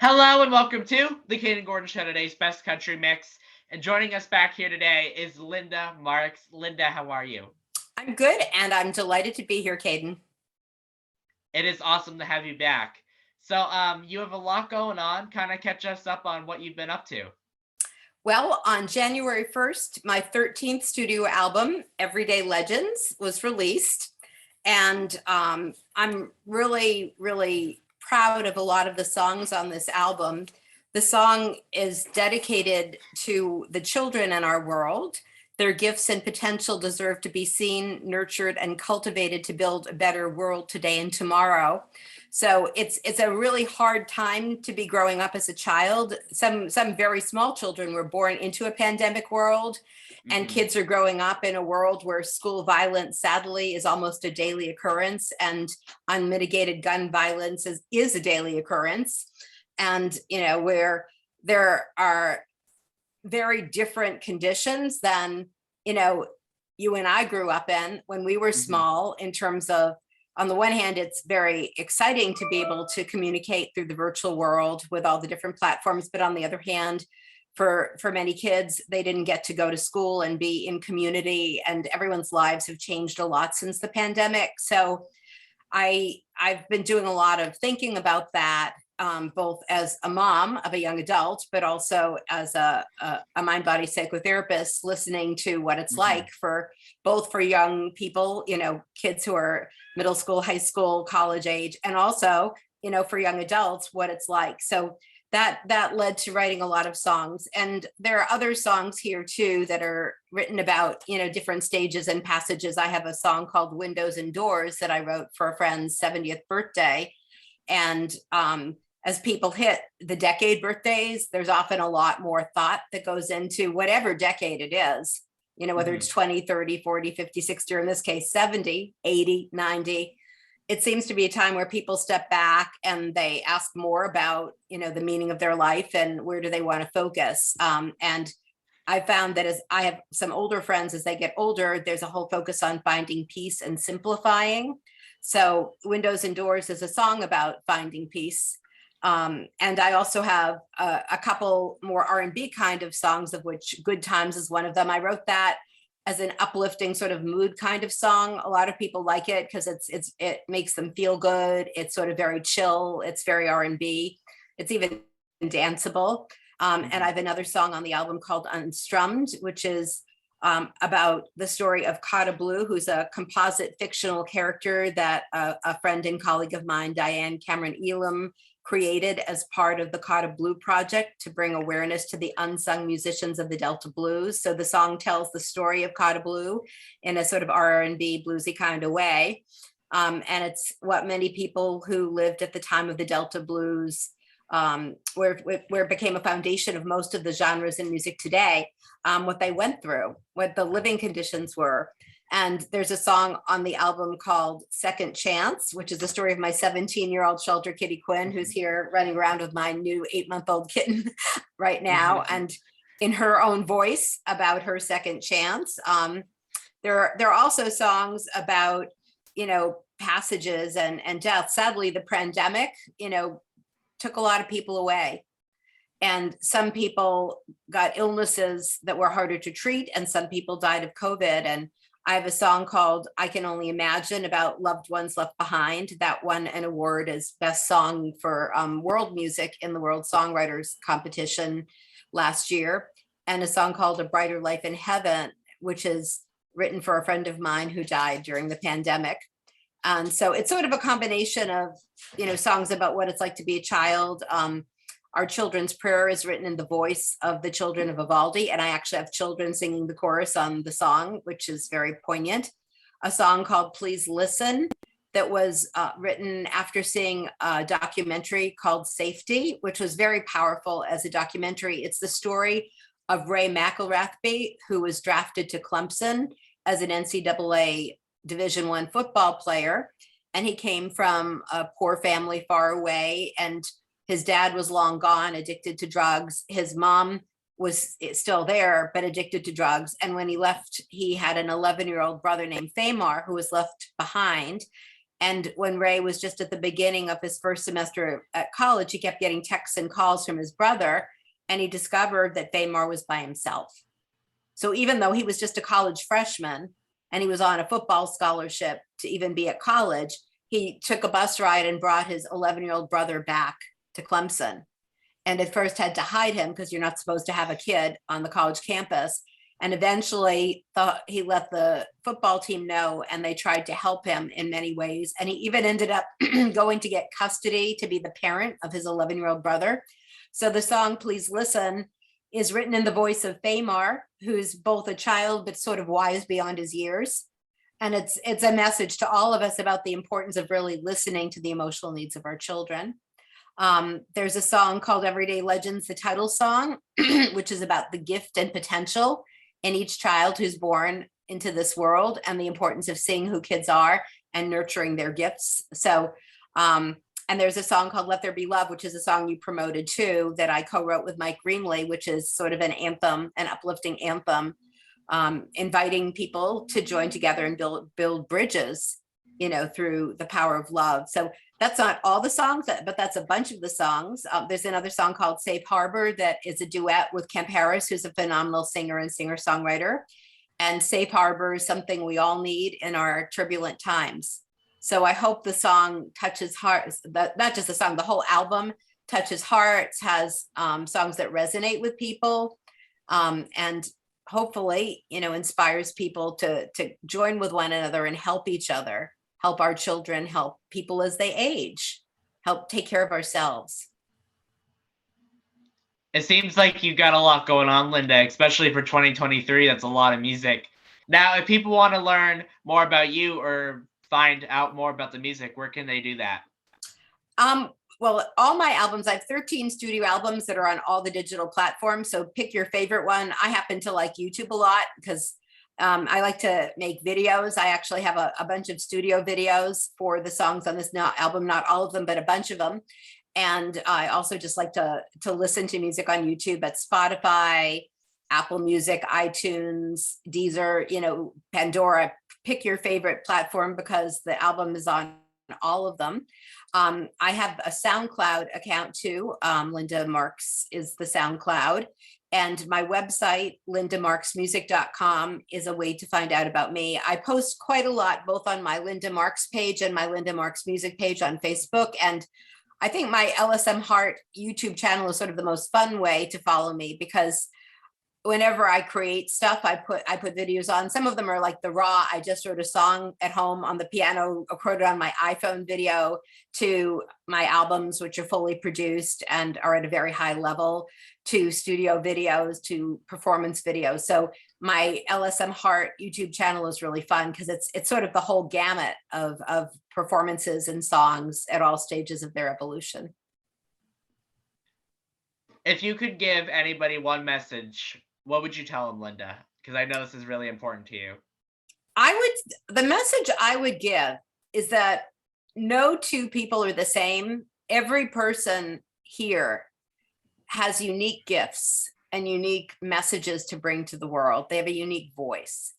Hello and welcome to the Kayden Gordon Show, today's best country mix. And joining us back here today is Linda Marks. Linda, how are you? I'm good, and I'm delighted to be here, Kayden. It is awesome to have you back. So, you have a lot going on. Kind of catch us up on what you've been up to. Well, on January 1st, my 13th studio album, Everyday Legends, was released. And I'm really, really proud of a lot of the songs on this album. The song is dedicated to the children in our world. Their gifts and potential deserve to be seen, nurtured, and cultivated to build a better world today and tomorrow. So it's a really hard time to be growing up as a child. Some very small children were born into a pandemic world, and kids are growing up in a world where school violence, sadly, is almost a daily occurrence, and unmitigated gun violence is a daily occurrence. And where there are very different conditions than you and I grew up in when we were small, in terms of, on the one hand, it's very exciting to be able to communicate through the virtual world with all the different platforms. But on the other hand, for many kids, they didn't get to go to school and be in community, and everyone's lives have changed a lot since the pandemic. So I've been doing a lot of thinking about that, both as a mom of a young adult, but also as a mind body psychotherapist, listening to what it's like for both for young people, kids who are middle school, high school, college age, and also, for young adults, what it's like. So that led to writing a lot of songs. And there are other songs here too that are written about, different stages and passages. I have a song called Windows and Doors that I wrote for a friend's 70th birthday. And as people hit the decade birthdays, there's often a lot more thought that goes into whatever decade it is, whether it's 20, 30, 40, 50, 60, or in this case, 70, 80, 90. It seems to be a time where people step back and they ask more about, the meaning of their life and where do they want to focus. And I found that as I have some older friends, as they get older, there's a whole focus on finding peace and simplifying. So Windows and Doors is a song about finding peace. And I also have a couple more R&B kind of songs, of which Good Times is one of them. I wrote that as an uplifting sort of mood kind of song. A lot of people like it because it makes them feel good. It's sort of very chill. It's very R&B. It's even danceable. And I have another song on the album called Unstrummed, which is about the story of Kata Blue, who's a composite fictional character that a friend and colleague of mine, Diane Cameron Elam, created as part of the Kata Blue project to bring awareness to the unsung musicians of the Delta Blues. So the song tells the story of Kata Blue in a sort of R&B bluesy kind of way. And it's what many people who lived at the time of the Delta Blues, where it became a foundation of most of the genres in music today, what they went through, what the living conditions were. And there's a song on the album called Second Chance, which is the story of my 17-year-old shelter kitty Quinn, who's here running around with my new 8-month-old kitten right now, and in her own voice about her second chance. There are also songs about, passages and death. Sadly, the pandemic, took a lot of people away. And some people got illnesses that were harder to treat, and some people died of COVID. And I have a song called I Can Only Imagine about loved ones left behind. That won an award as best song for world music in the World Songwriters Competition last year. And a song called A Brighter Life in Heaven, which is written for a friend of mine who died during the pandemic. And so it's sort of a combination of, songs about what it's like to be a child. Our children's prayer is written in the voice of the children of Vivaldi, and I actually have children singing the chorus on the song, which is very poignant. A song called Please Listen that was written after seeing a documentary called Safety, which was very powerful as a documentary. It's the story of Ray McElrathbey, who was drafted to Clemson as an NCAA Division I football player. And he came from a poor family far away, and his dad was long gone, addicted to drugs. His mom was still there, but addicted to drugs. And when he left, he had an 11-year-old brother named Famar who was left behind. And when Ray was just at the beginning of his first semester at college, he kept getting texts and calls from his brother, and he discovered that Famar was by himself. So even though he was just a college freshman and he was on a football scholarship to even be at college, he took a bus ride and brought his 11-year-old brother back to Clemson. And at first had to hide him because you're not supposed to have a kid on the college campus. And eventually he let the football team know, and they tried to help him in many ways. And he even ended up going to get custody to be the parent of his 11-year-old brother. So the song Please Listen is written in the voice of Famar, who's both a child but sort of wise beyond his years. And it's a message to all of us about the importance of really listening to the emotional needs of our children. There's a song called Everyday Legends, the title song, which is about the gift and potential in each child who's born into this world, and the importance of seeing who kids are and nurturing their gifts. So, and there's a song called Let There Be Love, which is a song you promoted too, that I co-wrote with Mike Greenlee, which is sort of an anthem, an uplifting anthem, inviting people to join together and build bridges, through the power of love. So that's not all the songs, but that's a bunch of the songs. There's another song called Safe Harbor that is a duet with Kemp Harris, who's a phenomenal singer and singer-songwriter. And Safe Harbor is something we all need in our turbulent times. So I hope the song touches hearts, not just the song, the whole album touches hearts, has songs that resonate with people, and hopefully, inspires people to join with one another and help each other, help our children, help people as they age, help take care of ourselves. It seems like you've got a lot going on, Linda, especially for 2023. That's a lot of music. Now, if people want to learn more about you or find out more about the music, where can they do that? Well, all my albums, I have 13 studio albums that are on all the digital platforms. So pick your favorite one. I happen to like YouTube a lot because I like to make videos. I actually have a bunch of studio videos for the songs on this album, not all of them, but a bunch of them. And I also just like to listen to music on YouTube at Spotify, Apple Music, iTunes, Deezer, Pandora. Pick your favorite platform because the album is on all of them. I have a SoundCloud account too. Linda Marks is the SoundCloud. And my website, lindamarksmusic.com, is a way to find out about me. I post quite a lot, both on my Linda Marks page and my Linda Marks Music page on Facebook. And I think my LSM Heart YouTube channel is sort of the most fun way to follow me, because whenever I create stuff, I put videos on. Some of them are like the raw, I just wrote a song at home on the piano, recorded on my iPhone video, to my albums, which are fully produced and are at a very high level, to studio videos, to performance videos. So my LSM Heart YouTube channel is really fun because it's sort of the whole gamut of performances and songs at all stages of their evolution. If you could give anybody one message, what would you tell them, Linda? Because I know this is really important to you. The message I would give is that no two people are the same. Every person here has unique gifts and unique messages to bring to the world. They have a unique voice.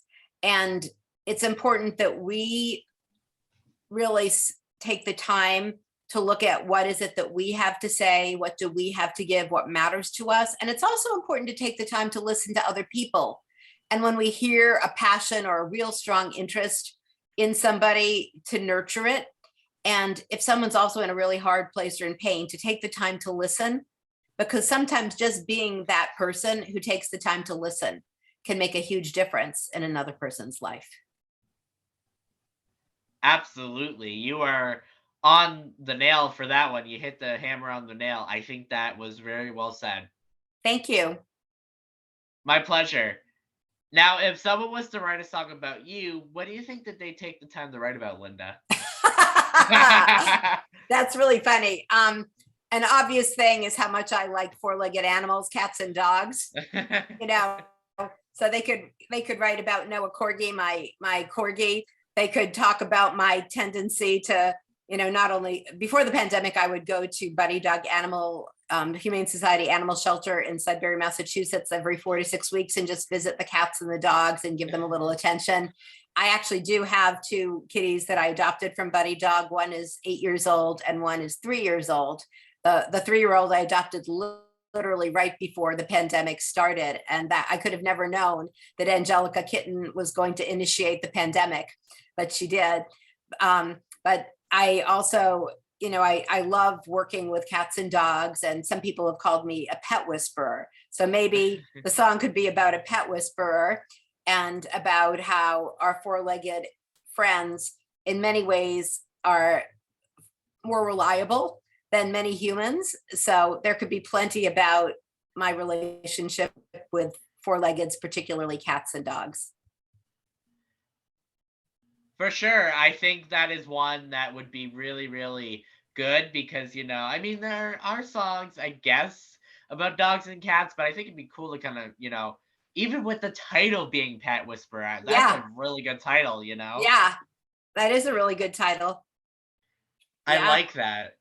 And it's important that we really take the time to look at what is it that we have to say, what do we have to give, what matters to us. And it's also important to take the time to listen to other people. And when we hear a passion or a real strong interest in somebody, to nurture it. And if someone's also in a really hard place or in pain, to take the time to listen, because sometimes just being that person who takes the time to listen can make a huge difference in another person's life. Absolutely. You are on the nail for that one. You hit the hammer on the nail. I think that was very well said. Thank you. My pleasure. Now, if someone was to write a song about you, what do you think that they take the time to write about, Linda? That's really funny. An obvious thing is how much I like four-legged animals, cats and dogs. So they could write about Noah Corgi, my corgi. They could talk about my tendency to, not only before the pandemic, I would go to Buddy Dog Animal Humane Society Animal Shelter in Sudbury, Massachusetts every 4 to 6 weeks and just visit the cats and the dogs and give them a little attention. I actually do have two kitties that I adopted from Buddy Dog. One is 8 years old and one is 3 years old. The 3-year-old I adopted literally right before the pandemic started, and that I could have never known that Angelica Kitten was going to initiate the pandemic, but she did. But I also, I love working with cats and dogs, and some people have called me a pet whisperer. So maybe the song could be about a pet whisperer and about how our four-legged friends in many ways are more reliable than many humans. So there could be plenty about my relationship with four-leggeds, particularly cats and dogs. For sure. I think that is one that would be really, really good because, I mean, there are songs, I guess, about dogs and cats, but I think it'd be cool to kind of, even with the title being Pet Whisperer, that's Yeah, a really good title, yeah, that is a really good title. I Yeah, like that.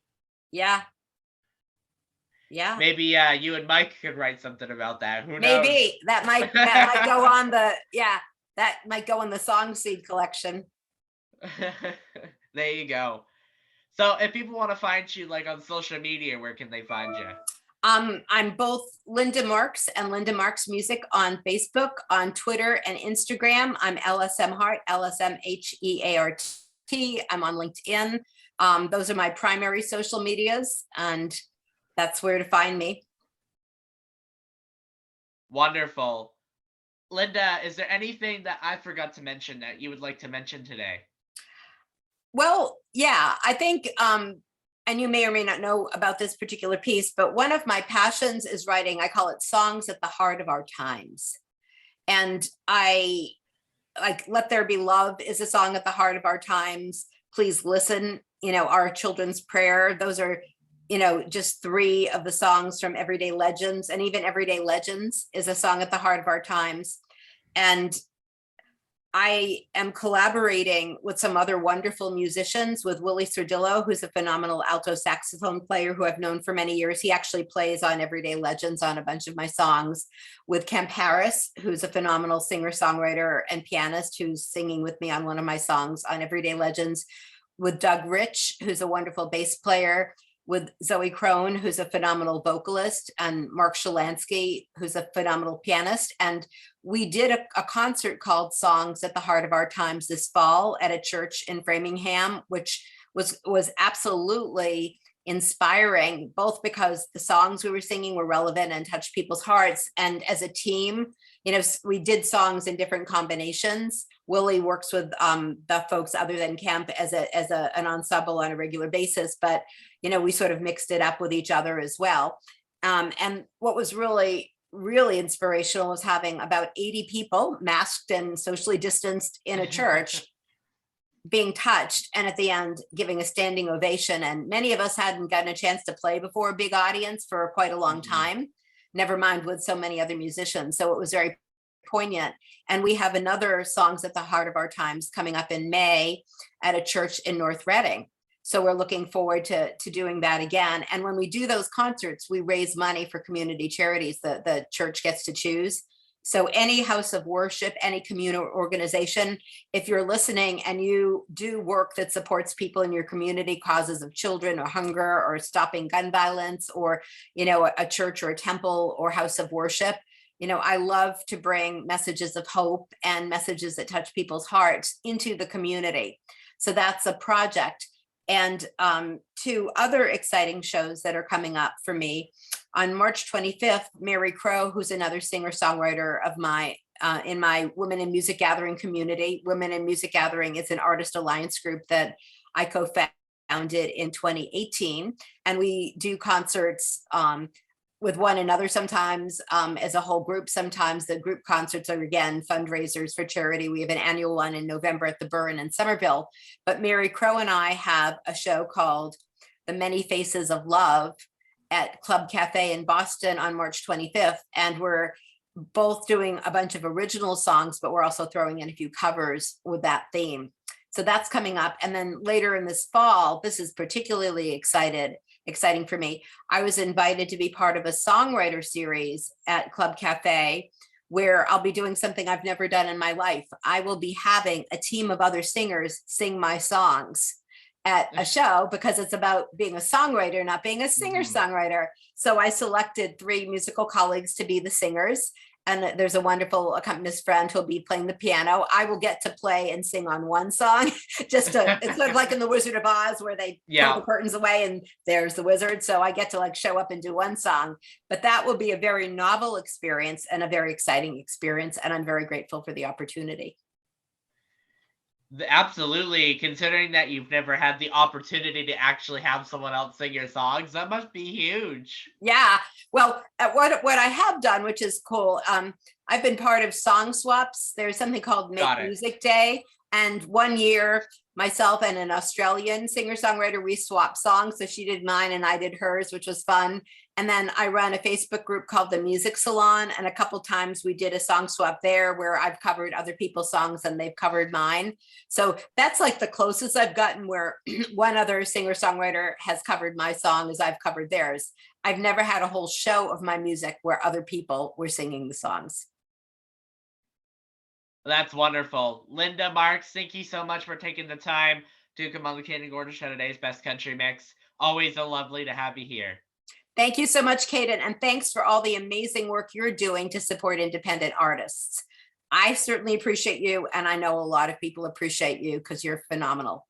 yeah, yeah. Maybe you and Mike could write something about that. Who knows? Maybe that might go on that might go in the song seed collection. There you go. So if people want to find you like on social media, where can they find you? I'm both Linda Marks and Linda Marks Music on Facebook, on Twitter and Instagram. I'm LSM Hart, LSMHEART. I'm on LinkedIn. Those are my primary social medias, and that's where to find me. Wonderful. Linda, is there anything that I forgot to mention that you would like to mention today? Well, yeah, I think, and you may or may not know about this particular piece, but one of my passions is writing, I call it songs at the heart of our times. And I like Let There Be Love is a song at the heart of our times. Please Listen, Our Children's Prayer. Those are, just 3 of the songs from Everyday Legends. And even Everyday Legends is a song at the heart of our times. And I am collaborating with some other wonderful musicians, with Willie Sardillo, who's a phenomenal alto saxophone player who I've known for many years. He actually plays on Everyday Legends on a bunch of my songs. With Kemp Harris, who's a phenomenal singer-songwriter and pianist who's singing with me on one of my songs on Everyday Legends. With Doug Rich, who's a wonderful bass player. With Zoe Crone, who's a phenomenal vocalist, and Mark Shalansky, who's a phenomenal pianist. And we did a concert called Songs at the Heart of Our Times this fall at a church in Framingham, which was absolutely inspiring, both because the songs we were singing were relevant and touched people's hearts. And as a team, we did songs in different combinations. Willie works with the folks other than Kemp as an ensemble on a regular basis, but we sort of mixed it up with each other as well. And what was really, really inspirational was having about 80 people masked and socially distanced in a church being touched, and at the end giving a standing ovation. And many of us hadn't gotten a chance to play before a big audience for quite a long time, never mind with so many other musicians. So it was very poignant. And we have another Songs at the Heart of Our Times coming up in May at a church in North Reading. So we're looking forward to doing that again. And when we do those concerts, we raise money for community charities that the church gets to choose. So any house of worship, any communal organization, if you're listening and you do work that supports people in your community, causes of children or hunger or stopping gun violence, or, a church or a temple or house of worship, I love to bring messages of hope and messages that touch people's hearts into the community. So that's a project. And 2 other exciting shows that are coming up for me. On March 25th, Mary Crow, who's another singer-songwriter of in my Women in Music Gathering community. Women in Music Gathering is an artist alliance group that I co-founded in 2018. And we do concerts with one another sometimes, as a whole group. Sometimes the group concerts are, again, fundraisers for charity. We have an annual one in November at the Burn in Somerville. But Mary Crow and I have a show called The Many Faces of Love at Club Cafe in Boston on March 25th. And we're both doing a bunch of original songs, but we're also throwing in a few covers with that theme. So that's coming up. And then later in this fall, this is particularly exciting for me. I was invited to be part of a songwriter series at Club Cafe where I'll be doing something I've never done in my life. I will be having a team of other singers sing my songs at a show because it's about being a songwriter, not being a singer Mhm. songwriter. So I selected 3 musical colleagues to be the singers. And there's a wonderful accompanist friend who'll be playing the piano. I will get to play and sing on one song, it's sort of like in the Wizard of Oz where they pull the Yeah. curtains away and there's the wizard. So I get to like show up and do one song, but that will be a very novel experience and a very exciting experience. And I'm very grateful for the opportunity. Absolutely. Considering that you've never had the opportunity to actually have someone else sing your songs, that must be huge. Yeah. Well, what I have done, which is cool, I've been part of song swaps. There's something called Make Got it. Music Day. And one year, myself and an Australian singer-songwriter, we swapped songs. So she did mine and I did hers, which was fun. And then I run a Facebook group called the Music Salon. And a couple times we did a song swap there where I've covered other people's songs and they've covered mine. So that's like the closest I've gotten where one other singer-songwriter has covered my song as I've covered theirs. I've never had a whole show of my music where other people were singing the songs. That's wonderful. Linda Marks, thank you so much for taking the time to come on the Kayden Gordon Show, today's Best Country Mix. Always a lovely to have you here. Thank you so much, Kayden, and thanks for all the amazing work you're doing to support independent artists. I certainly appreciate you, and I know a lot of people appreciate you because you're phenomenal.